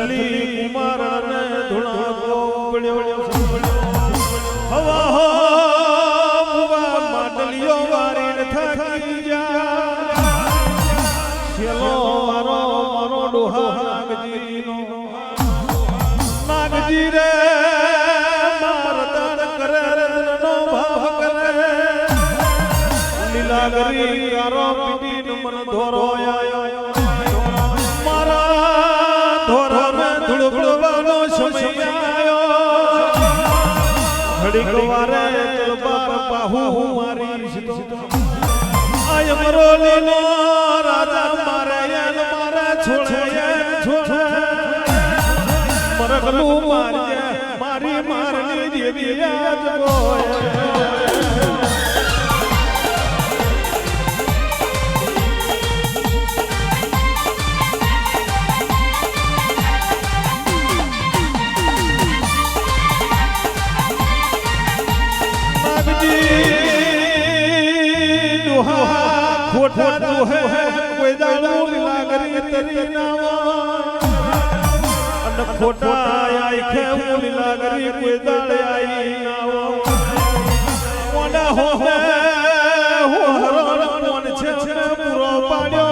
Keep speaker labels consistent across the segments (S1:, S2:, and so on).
S1: નથલી કુમાર ને ધુણાકો પડ્યો હવા હો મુવા માટલીઓ વારી થાકી જા છેલો મારો મારો ડોહા નાગજી રે માર દાદ કરે રત્નનો ભાવ કરે લીલાગરી કારો પીટીન મન ધોરો આયો ધૂળવાનો સમય આયો ઘડીક વારે તલવાર પાહુ મારી સીધો આય મરો લીલો રાજા મારે યાન મારે છોડે છોડે મરગલું મારજે મારી મારની દેવી આજ બોય खोटा जो है कोई दाड़ू लीलागरी तेरी नावा अन खोटा आई खे लीलागरी कोई दाड़े आई नावा वना हो हरण मन छे पूरो पाड्यो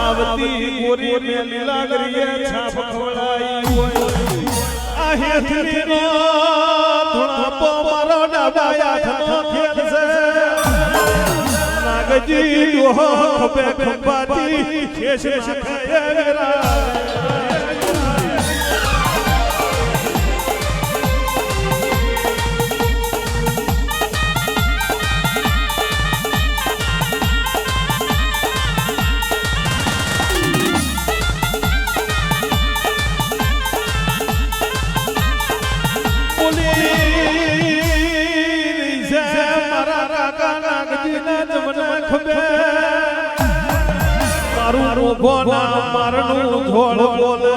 S1: आवती गोरी में लीलागरी छाप खवड़ाई आ हेथली नो धुणापो मारो डाबाया थनो खेल से नागजी डोहो खपे खपाती शेष खायरा ભોના મારનું ઝોળ બોલે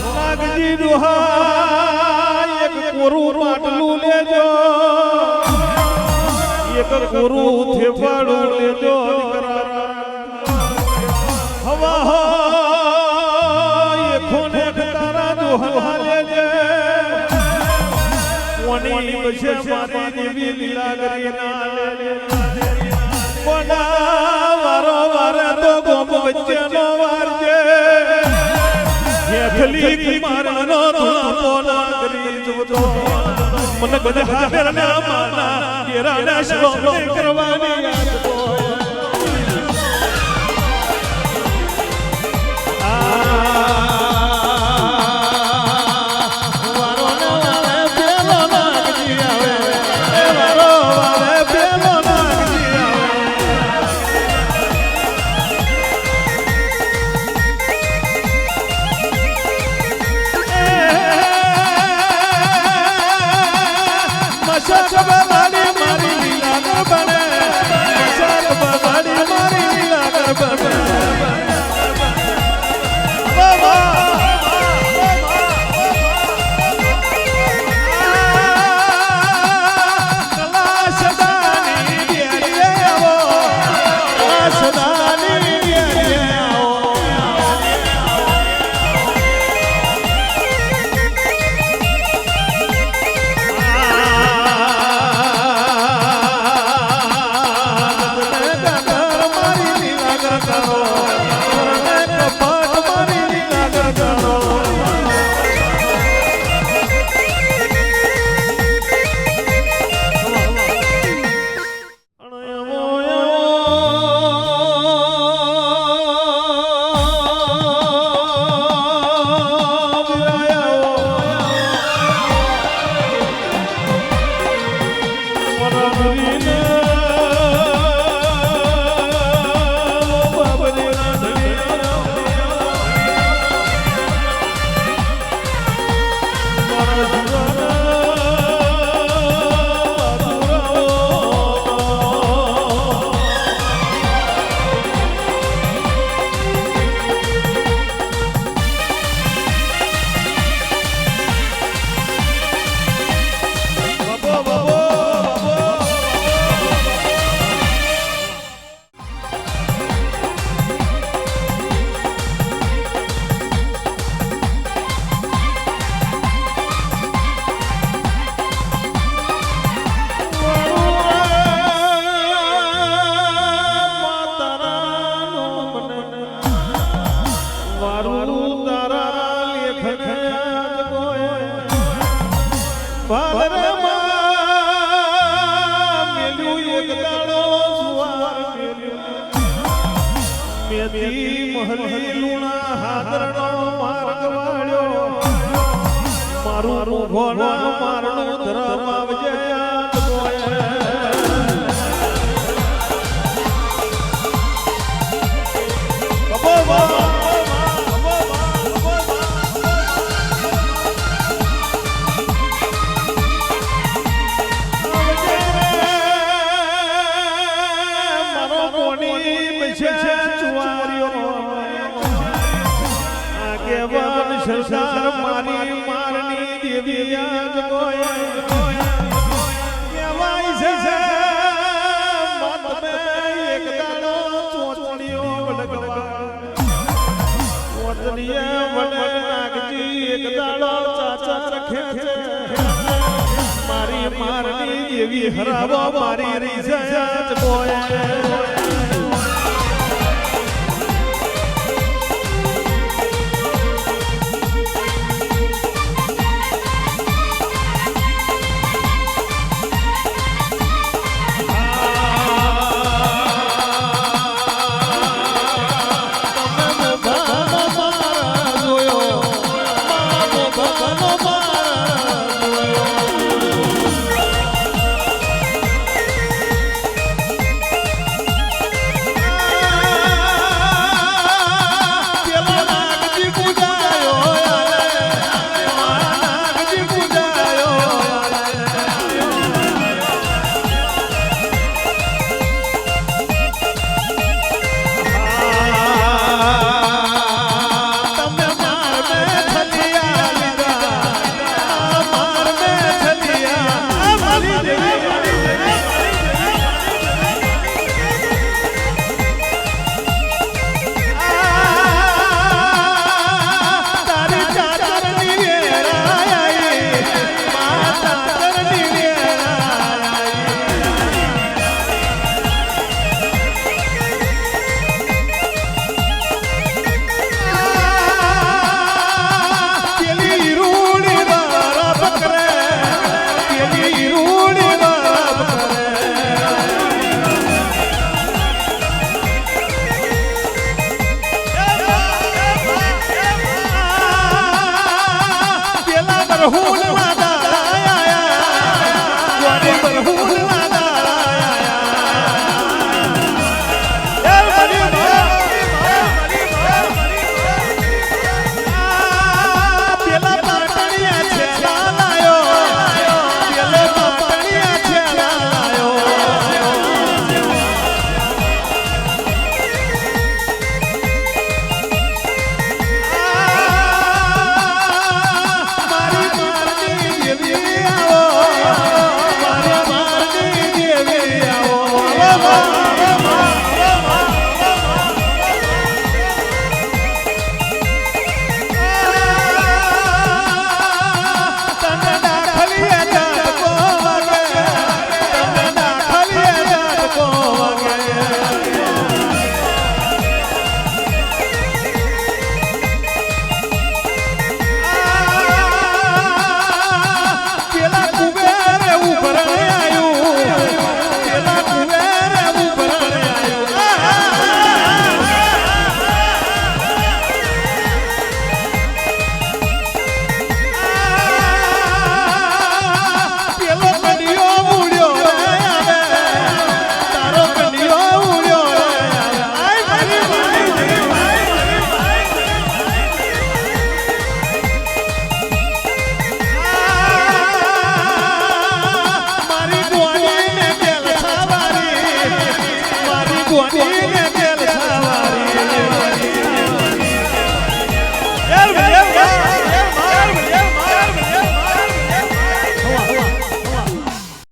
S1: નાગજી દુહા એક કોરું માટલું લેજો એક કોરું થેપાડું લેજો હવા હો એખોને તારા દુહા લેજે કોની બસે મારી દેવી લીલાગરી ના લેજે વારો વારે તો ગોમ વચ્ચે નો વારજે હેથલી કુમારનો ધૂણો નાગરી જોતો મન બધા મેરના માના કેરાના શ્રોમે કરવાની યાદ ભાદરે મેલ્યું એક દાડો સુવાર મેથી મહલી લુણા હાદરનો માર્ગ વાળ્યો મારું રૂભોના મારનું ધરમ આવજે સંસાર મારી મારની દેવી આજ કહેવાય છે મત મે એક દાડો ચોચણીઓ વડગવા ચોચણીએ વડે નાગજી એક દાડો ચાચા રખે છે મારી મારની દેવી હરાવો મારી રીસ આજ